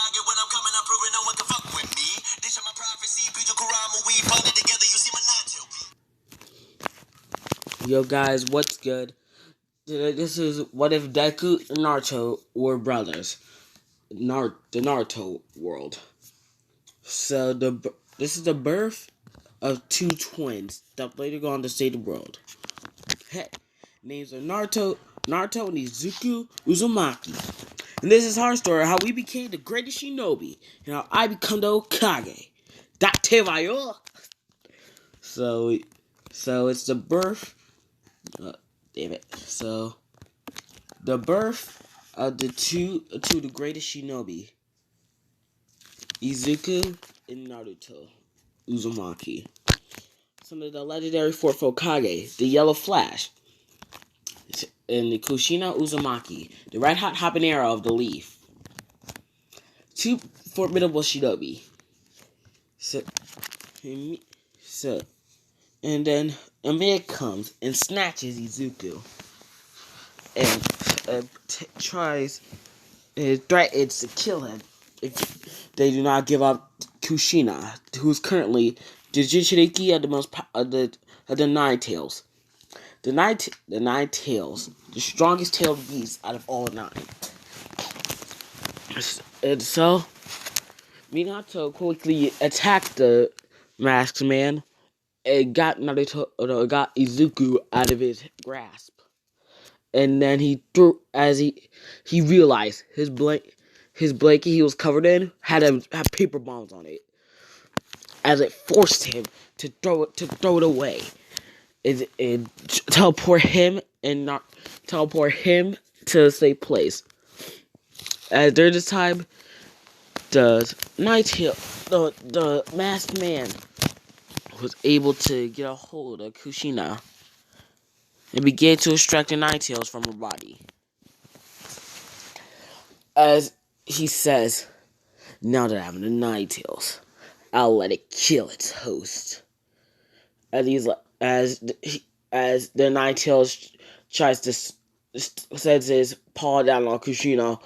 Hokage when I'm coming, I'm proving no one can fuck with me. This is my prophecy, Piju Kurama, we put it together, you see my Naruto. Yo guys, what's good? This is what if Deku and Naruto were brothers. The Naruto world. So this is the birth of two twins that later go on to save the world. Hey, names are Naruto and Izuku Uzumaki. And this is our story, how we became the greatest shinobi, and how I become the Hokage. Datevayo. So it's the birth. Damn it. So the birth of the the greatest shinobi, Izuku and Naruto Uzumaki. Some of the legendary fourth Hokage, the Yellow Flash, and the Kushina Uzumaki, the red hot habanero of the leaf. Two formidable shinobi. And then Amir comes and snatches Izuku and threatens to kill him if they do not give up Kushina, who's currently the Jinchuriki of the Nine Tails. The nine tails, the strongest tailed beast out of all nine. And so Minato quickly attacked the masked man and got Izuku out of his grasp. And then he realized his blanket he was covered in had paper bombs on it. As it forced him to throw it away. It teleport him to a safe place. As during this time, the masked man was able to get a hold of Kushina and began to extract the Nine Tails from her body. As he says, now that I have the Nine Tails, I'll let it kill its host. As the Nine Tails tries to sends his paw down on Kushina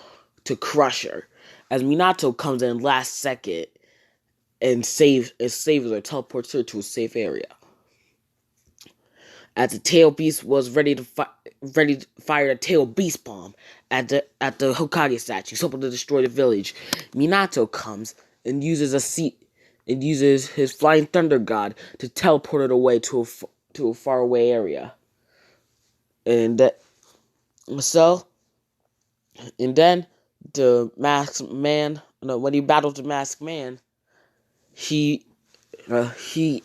to crush her, as Minato comes in last second and saves her, teleports her to a safe area. As the tail beast was ready to fire a tail beast bomb at the Hokage statue, something to destroy the village, Minato comes and uses his flying thunder god to teleport it away to a faraway area. And then the masked man, when he battles the masked man, he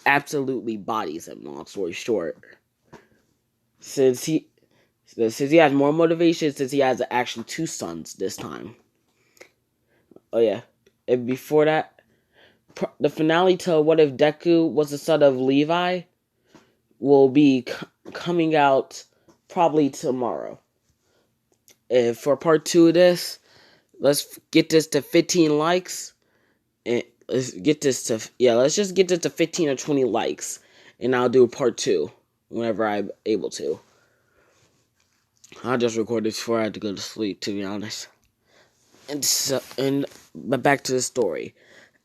absolutely bodies him. Long story short, since he has more motivation, since he has actually two sons this time. Oh yeah, and before that, the finale to What If Deku Was the Son of Levi will be coming out probably tomorrow. And for part 2 of this, let's get this to 15 likes. And let's just get this to 15 or 20 likes. And I'll do part 2 whenever I'm able to. I'll just record this before I have to go to sleep, to be honest. But back to the story.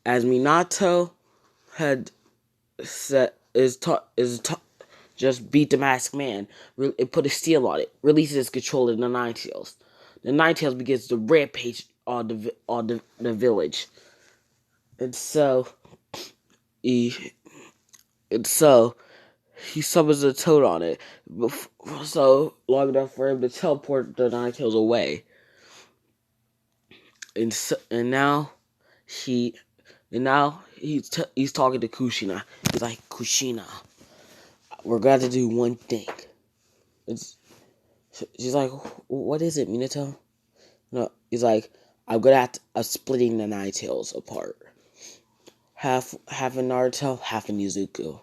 As Minato had said, just beat the masked man. It put a seal on it. Releases control of the Nine Tails. The Nine Tails begins to rampage on the village. And so he summons a toad on it. So long enough for him to teleport the Nine Tails away. And now he's talking to Kushina. He's like, Kushina, we're going to do one thing. She's like, what is it, Minato? No, he's like, I'm splitting the Nine Tails apart. Half in Naruto, half in Izuku.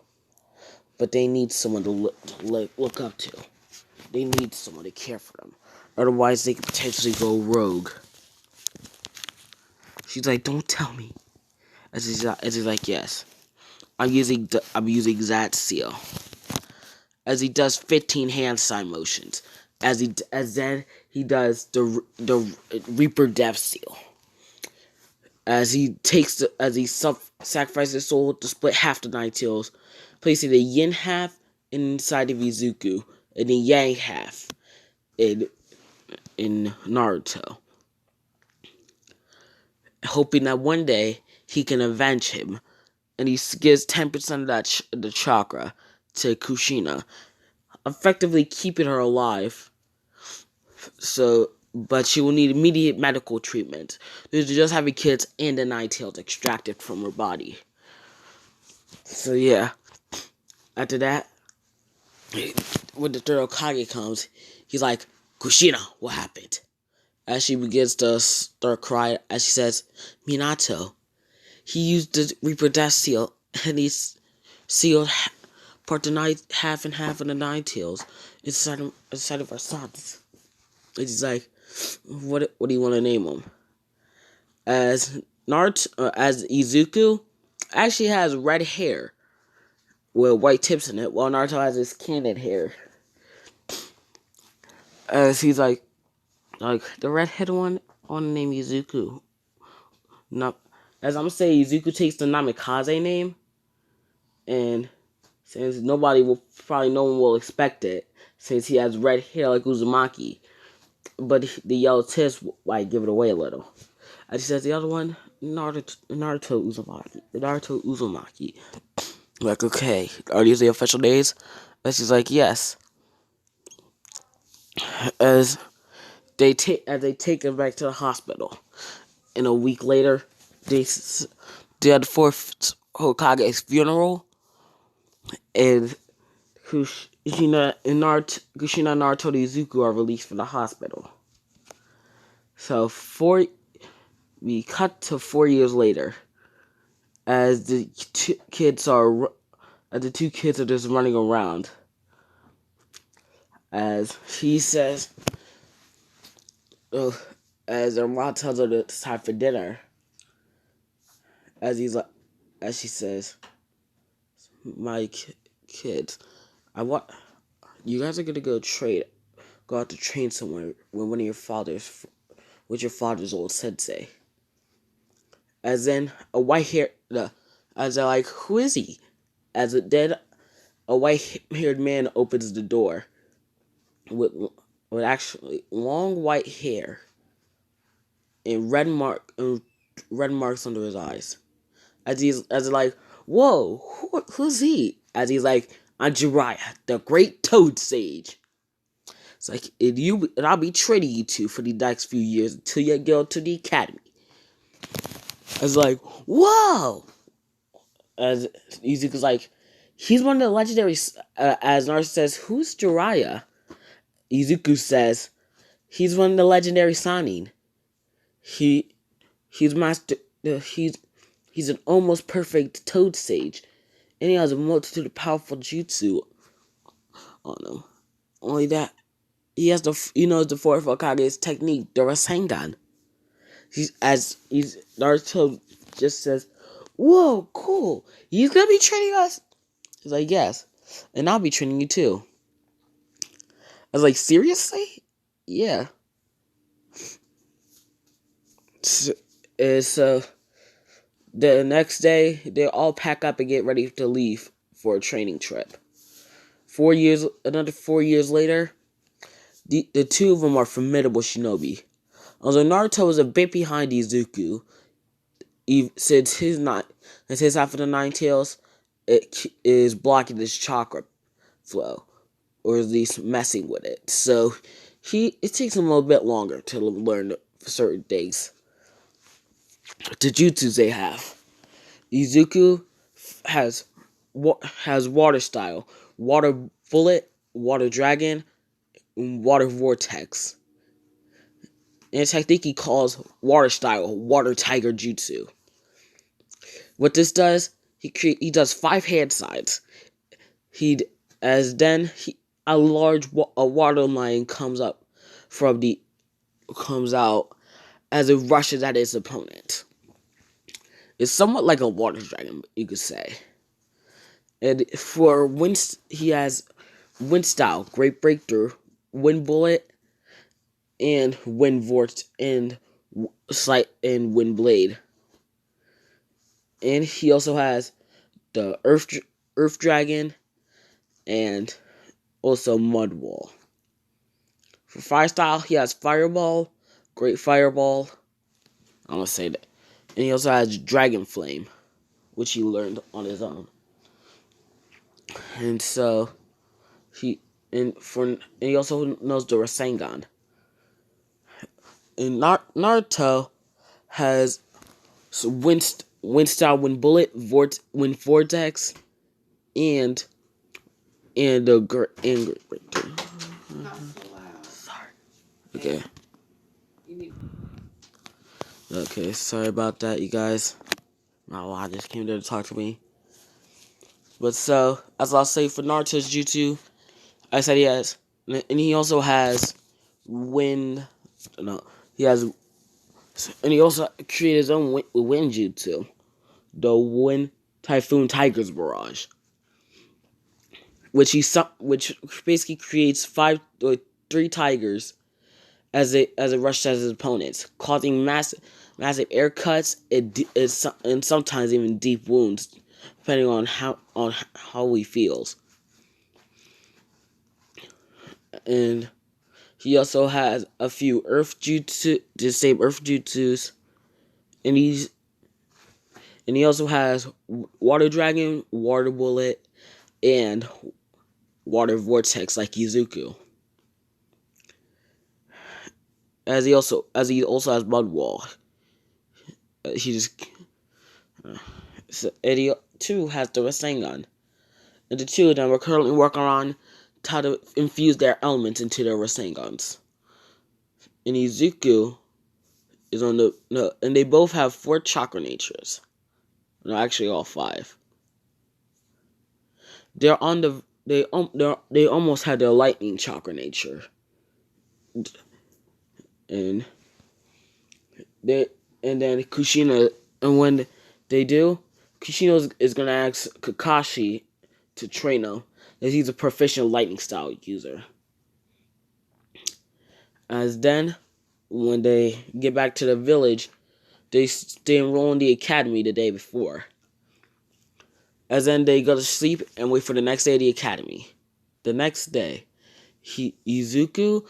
But they need someone to look up to. They need someone to care for them. Otherwise, they could potentially go rogue. She's like, don't tell me. As he's like, yes. I'm using that seal. As he does 15 hand sign motions. As then he does the Reaper Death Seal. as he sacrifices his soul to split half the Nine Tails, placing the yin half inside of Izuku and the yang half in Naruto, hoping that one day he can avenge him. And he gives 10% of the chakra to Kushina, effectively keeping her alive. So, but she will need immediate medical treatment due to just having kids and the Nine Tails extracted from her body. So yeah, after that, when the third Hokage comes, he's like, "Kushina, what happened?" As she begins to start crying, as she says, "Minato, he used the reproductive seal, and he's sealed part the half and half of the Nine Tails inside of our sons." And he's like, "What do you want to name him?" As as Izuku actually has red hair with white tips in it, while Naruto has his candid hair. As he's like the redhead one, I want to name Izuku. No, as I'm saying, Izuku takes the Namikaze name, and since no one will expect it, since he has red hair like Uzumaki, but the yellow tips might give it away a little. As he says, the other one, Naruto Uzumaki. Like, okay, are these the official names? And she's like, yes. As they take him back to the hospital, and a week later, they had the fourth Hokage's funeral, and Kushina and Naruto and Izuku are released from the hospital. So we cut to 4 years later, as the two kids are just running around. As she says, as their mom tells her it's time for dinner. As she says, "My kids, I want you guys are gonna go out to train somewhere with your father's old sensei." As then as they're like, "Who is he?" As a white-haired man opens the door with actually long white hair and red marks under his eyes. As they're like, "Whoa, who's he?" As he's like, "I'm Jiraiya, the great Toad Sage." It's like, and I'll be training you two for the next few years until you go to the academy. It's like, whoa! As Izuku's like, he's one of the legendary. As Naruto says, "Who's Jiraiya?" Izuku says, "He's one of the legendary Sannin. He's master. He's an almost perfect Toad Sage, and he has a multitude of powerful jutsu on him. Only that, he has the fourth Hokage's technique, the Rasengan." Naruto just says, "Whoa, cool! He's gonna be training us." He's like, "Yes, and I'll be training you too." I was like, "Seriously?" Yeah. So the next day, they all pack up and get ready to leave for a training trip. Another 4 years later, the two of them are formidable shinobi. Although Naruto is a bit behind Izuku, since his half of the Nine Tails, it is blocking his chakra flow, or at least messing with it. So it takes him a little bit longer to learn certain things. The jutsus they have. Izuku has water style, water bullet, water dragon, and water vortex. And a technique he calls water style, water tiger jutsu. What this does, he does 5 hand signs. A water line comes out as it rushes at his opponent. It's somewhat like a water dragon, you could say. And for wind, he has wind style, great breakthrough, wind bullet, and wind vortex, and wind blade. and he also has the Earth Dragon and also Mud Wall. For fire style, he has Fireball, Great Fireball. I'm gonna say that, and he also has Dragon Flame, which he learned on his own. And so and he also knows the Rasengan. And Naruto has wind style, wind bullet, wind vortex, and the sorry. Okay. Okay, sorry about that, you guys. My wife just came there to talk to me. But so, as I'll say for Naruto's jutsu, I said he has, and he also has wind. No, he has, and he also created his own wind jutsu, the Wind Typhoon Tiger's Barrage, which basically creates three tigers as it rushes at his opponents, causing massive air cuts and sometimes even deep wounds, depending on how he feels. And he also has a few the same earth jutsus, and he also has water dragon, water bullet, and water vortex like Izuku. As he also has mud wall. He just and he too has the Rasengan. And the two of them are currently working on how to infuse their elements into their Rasengans. And Izuku is on and they both have 4 chakra natures. No, actually all 5. They're on they almost had their lightning chakra nature. And then Kushina, and when they do, Kushina is gonna ask Kakashi to train him, as he's a proficient lightning style user. As then, when they get back to the village, they enroll in the academy the day before. As then they go to sleep and wait for the next day of the academy. The next day, Izuku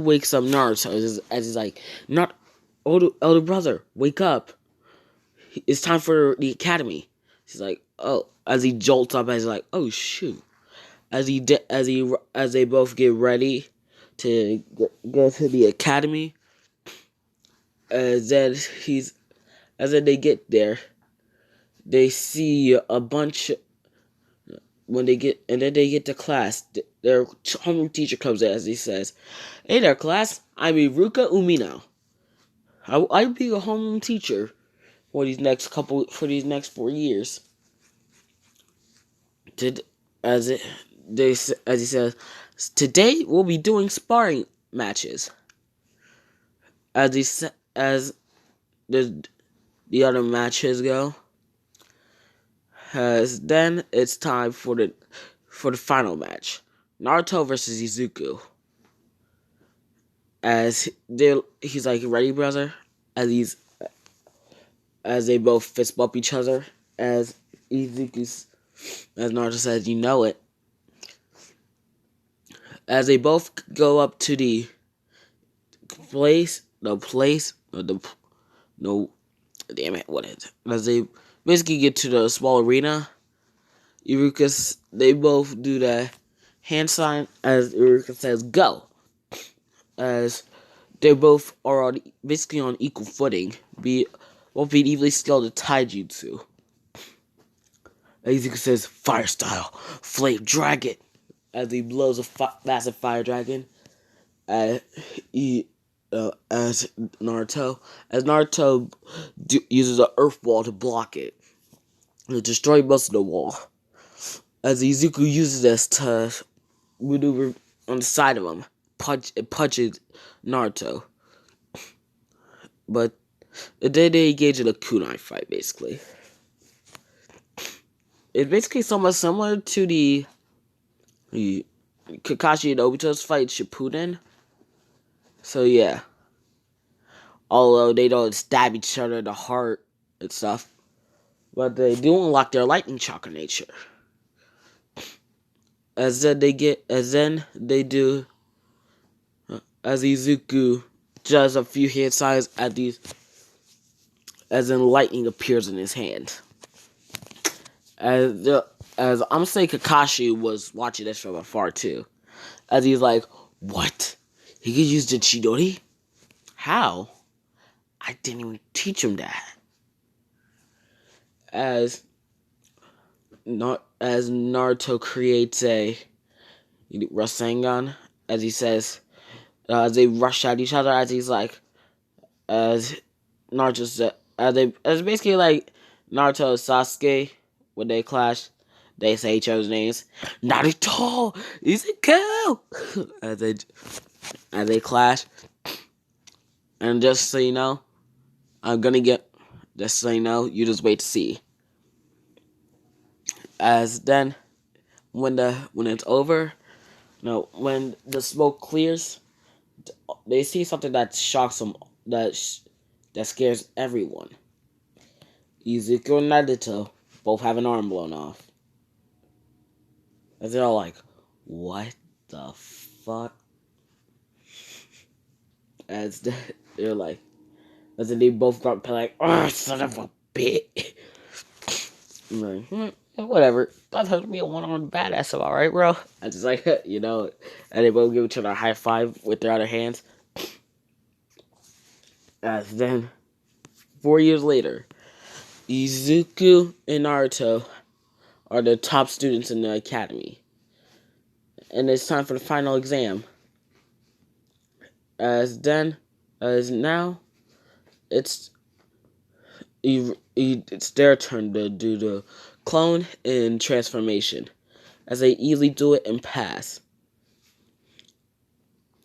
wakes up Naruto as he's like, "Not older brother, wake up! It's time for the academy." He's like, "Oh," as he jolts up, as he's like, "Oh shoot!" As they both get ready to go to the academy. As then they get there, they see a bunch. When they get to class, their homeroom teacher comes in as he says, "Hey there, class. I'm Iruka Umino. I'll be a homeroom teacher for these next 4 years." As he says, "Today we'll be doing sparring matches." As the other matches go, then it's time for the final match, Naruto versus Izuku. He's like, "Ready, brother?" As they both fist bump each other, as Naruto says, "You know it." As they both go up to the damn it, what is it? As they basically get to the small arena, they both do the hand sign as Iruka says, "Go." As they both are basically on equal footing, both being evenly skilled at taijutsu. As Izuku says, "Fire style, flame dragon," as he blows a massive fire dragon. As Naruto uses an earth wall to block it, to destroy most of the wall. As Izuku uses this to maneuver on the side of him, punches Naruto. But then they engage in a kunai fight, basically. It's basically somewhat similar to the Kakashi and Obito's fight Shippuden. So yeah. Although they don't stab each other in the heart and stuff. But they do unlock their lightning chakra nature. As then as Izuku does a few hand signs at these, as then lightning appears in his hand. As I'm saying, Kakashi was watching this from afar too. As he's like, what? He could use the Chidori? How? I didn't even teach him that. As Naruto creates a Rasengan, as he says, as they rush at each other, as he's like, as Naruto said, as basically like Naruto and Sasuke when they clash, they say each other's names. Naruto, Izuku, as they clash, and just so you know, just so you know, you just wait to see. As then, when it's over, no, when the smoke clears, they see something that shocks them, that scares everyone. Izuku and Naruto both have an arm blown off. As they're all like, what the fuck? As they're like, as they both got like, oh, son of a bitch. I'm like, whatever. That has to be a one-armed badass, alright, bro? I just like, you know, and they both give each other a high five with their other hands. As then, 4 years later, Izuku and Naruto are the top students in the academy. And it's time for the final exam. As now, it's their turn to do the clone and transformation, as they easily do it and pass.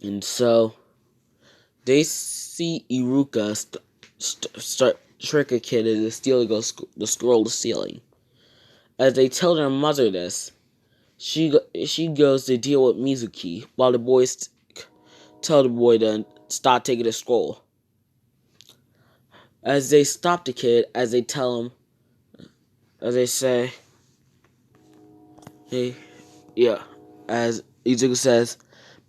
And so, they see Iruka start trick a kid into stealing the scroll to ceiling. As they tell their mother this, she goes to deal with Mizuki, while the boys tell the boy to stop taking the scroll. As they stop the kid, as they tell him, as they say, hey, yeah, as Izuku says,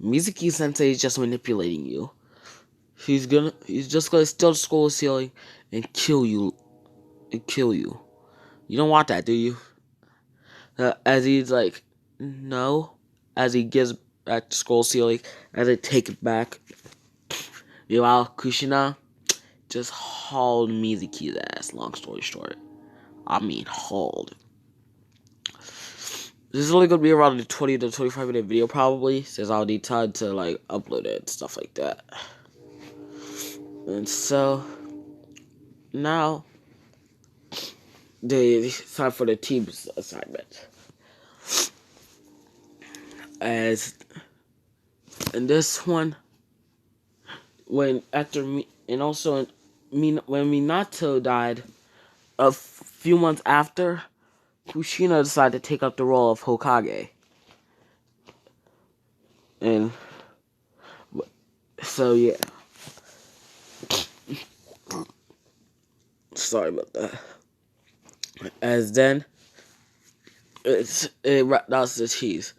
Mizuki Sensei is just manipulating you. He's just gonna steal the scroll ceiling and kill you. You don't want that, do you? As he's like, no. As he gives back the scroll ceiling, as they take it back. Meanwhile, Kushina just hauled Mizuki's ass, long story short. I mean, hauled. This is only going to be around a 20 to 25 minute video probably, since I'll need time to like upload it and stuff like that. And so, now, it's time for the team's assignment. As in this one, when Minato died, a few months after, Kushina decided to take up the role of Hokage. And so yeah. Sorry about that. As then, that's the teams.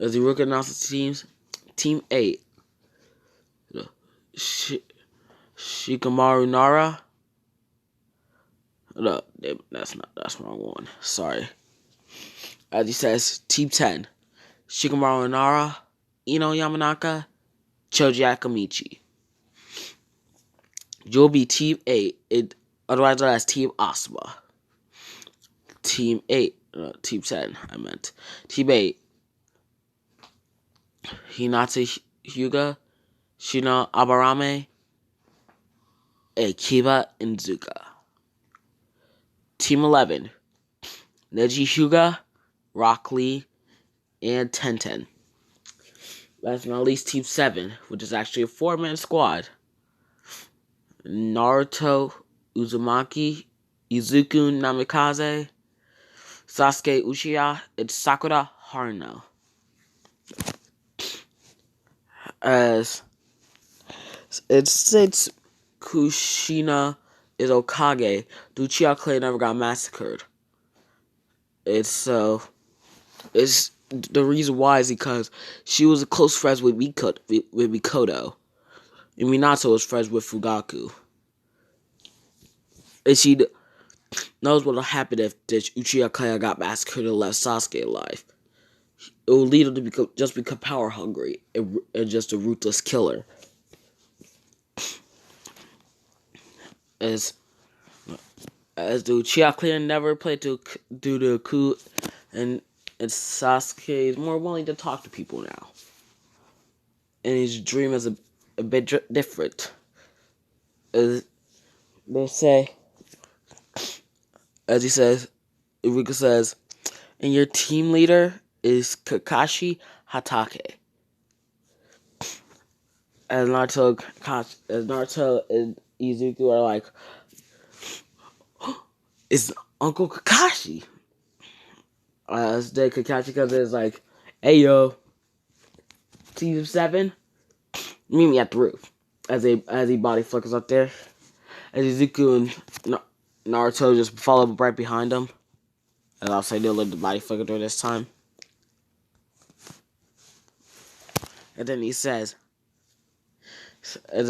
As the rookie announces the teams, Team 8. Shikamaru Nara. No, that's wrong one. Sorry. As he says, Team 10. Shikamaru Nara, Ino Yamanaka, Choji Akamichi. You'll be Team 8, otherwise known as Team Asuma. Team 8, Team 10, I meant. Team 8, Hinata Hyuga, Shina Abarame, and Kiba Inuzuka. Team 11, Neji Hyuga, Rock Lee, and Tenten. Last but not least, Team 7, which is actually a 4-man squad. Naruto Uzumaki, Izuku Namikaze, Sasuke Uchiha, and Sakura Haruno. As since Kushina is Okage, the Uchiha clan never got massacred. It's the reason why is because she was close friends with Mikoto. And Minato was friends with Fugaku. And she knows what will happen if the Uchiha clan got massacred and left Sasuke alive. It will lead him to become power hungry and just a ruthless killer. As the Uchiha clan never played due to the coup, and Sasuke is more willing to talk to people now. And his dream is a bit different. As they say, as he says, Iruka says, and your team leader is Kakashi Hatake. As Naruto and Izuku are like, it's Uncle Kakashi. As the Kakashi comes in, is like, hey yo, season 7, meet me at the roof. As he body flickers up there, as Izuku and Naruto just follow right behind him. And I'll say they'll let the body flicker during this time. And then he says, as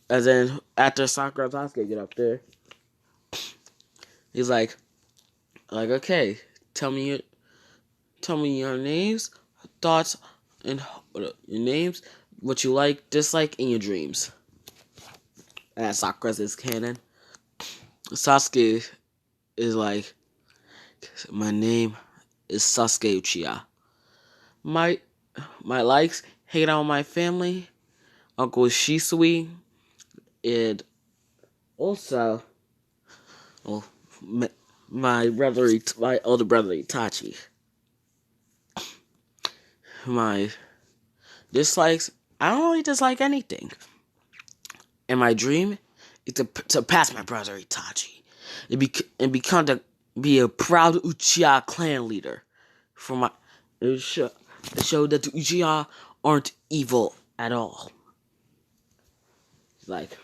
then after Sakura and Sasuke get up there, he's like, okay, tell me your names, thoughts, and your names, what you like, dislike, and your dreams. And that's Sakura's canon. Sasuke is like, my name is Sasuke Uchiha. My likes, hanging out with my family, Uncle Shisui, and also, my older brother Itachi. My dislikes, I don't really dislike anything. And my dream is to pass my brother Itachi and be a proud Uchiha clan leader. To show that the Uchiha aren't evil at all. Like,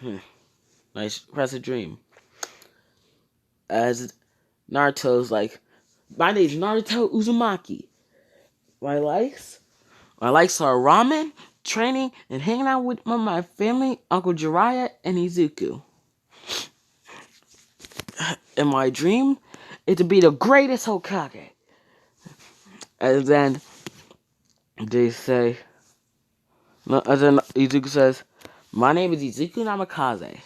nice, impressive dream. As Naruto's like, my name's Naruto Uzumaki. My likes are ramen, training, and hanging out with my family, Uncle Jiraiya, and Izuku. And my dream is to be the greatest Hokage. And then they say, and then Izuku says, my name is Izuku Namikaze.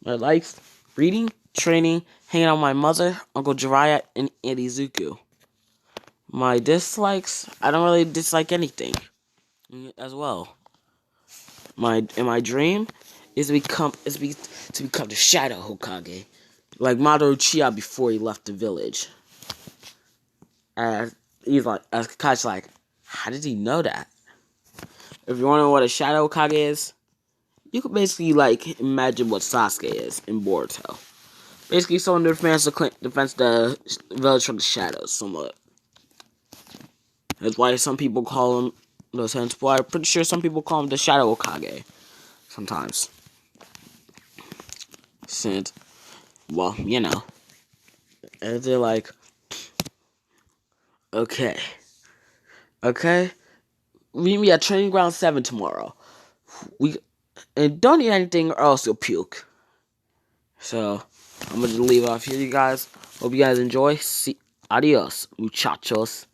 My likes, reading, training, hanging out with my mother, Uncle Jiraiya, and Izuku. My dislikes, I don't really dislike anything as well. My dream is to become the Shadow Hokage, like Madara Uchiha before he left the village. As Kakashi's like, how did he know that? If you want to know what a Shadow Hokage is, you could basically imagine what Sasuke is in Boruto. Basically, someone defends the village from the shadows somewhat. That's why some people call him I'm pretty sure some people call him the Shadow Hokage sometimes. Since, well, and they're like, okay, meet me at Training Ground 7 tomorrow. And don't eat anything or else you'll puke. So, I'm gonna leave it off here, you guys. Hope you guys enjoy. Adios, muchachos.